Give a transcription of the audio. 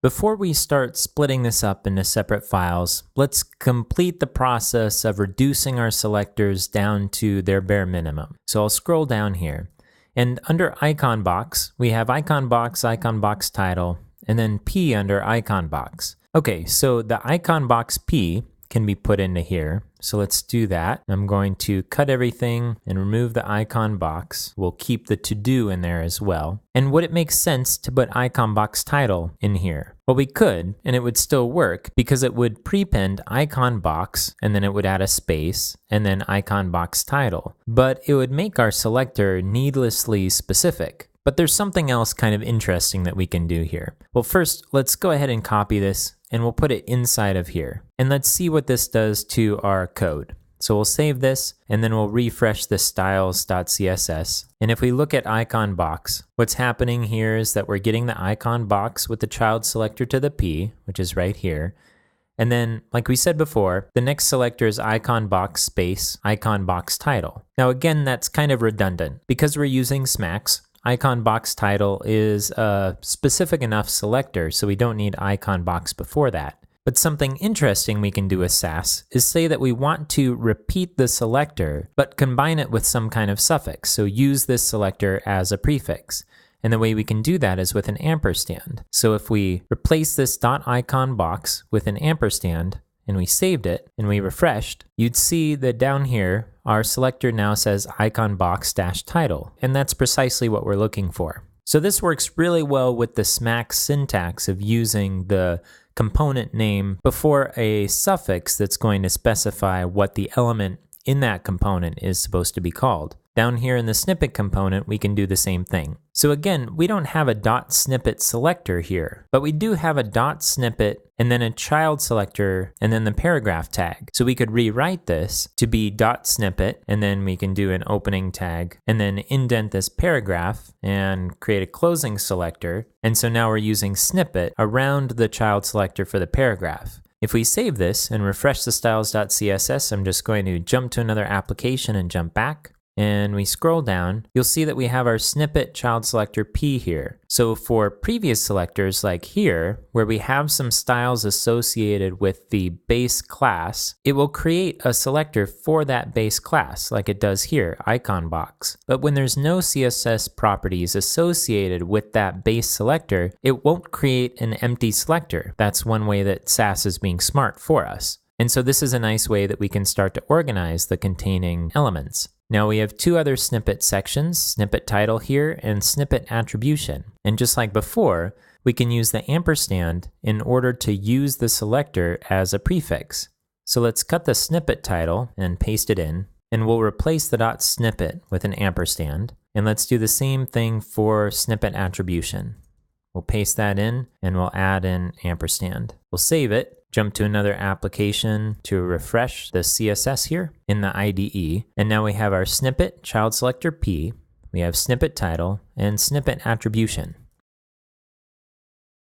Before we start splitting this up into separate files, let's complete the process of reducing our selectors down to their bare minimum. So I'll scroll down here, and under icon box, we have icon box title, and then P under icon box. Okay, so the icon box P can be put into here. So let's do that. I'm going to cut everything and remove the icon box. We'll keep the to-do in there as well. And would it make sense to put icon box title in here? Well, we could, and it would still work because it would prepend icon box, and then it would add a space, and then icon box title. But it would make our selector needlessly specific. But there's something else kind of interesting that we can do here. Well, first, let's go ahead and copy this, and we'll put it inside of here. And let's see what this does to our code. So we'll save this, and then we'll refresh the styles.css. And if we look at icon box, what's happening here is that we're getting the icon box with the child selector to the P, which is right here. And then, like we said before, the next selector is icon box space, icon box title. Now again, that's kind of redundant. Because we're using SMAX, icon box title is a specific enough selector, so we don't need icon box before that. But something interesting we can do with SASS is say that we want to repeat the selector, but combine it with some kind of suffix. So use this selector as a prefix. And the way we can do that is with an ampersand. So if we replace this .icon box with an ampersand, and we saved it, and we refreshed, you'd see that down here, our selector now says icon box -title, and that's precisely what we're looking for. So this works really well with the SMAX syntax of using the component name before a suffix that's going to specify what the element in that component is supposed to be called. Down here in the snippet component, we can do the same thing. So again, we don't have a .snippet selector here, but we do have a .snippet and then a child selector and then the paragraph tag. So we could rewrite this to be .snippet, and then we can do an opening tag and then indent this paragraph and create a closing selector. And so now we're using snippet around the child selector for the paragraph. If we save this and refresh the styles.css, I'm just going to jump to another application and jump back. And we scroll down, you'll see that we have our snippet child selector P here. So for previous selectors like here, where we have some styles associated with the base class, it will create a selector for that base class, like it does here, icon box. But when there's no CSS properties associated with that base selector, it won't create an empty selector. That's one way that SASS is being smart for us. And so this is a nice way that we can start to organize the containing elements. Now we have two other snippet sections, snippet title here and snippet attribution. And just like before, we can use the ampersand in order to use the selector as a prefix. So let's cut the snippet title and paste it in, and we'll replace the .snippet with an ampersand. And let's do the same thing for snippet attribution. We'll paste that in and we'll add an ampersand. We'll save it. Jump to another application to refresh the CSS here in the IDE. And now we have our snippet child selector P, we have snippet title, and snippet attribution.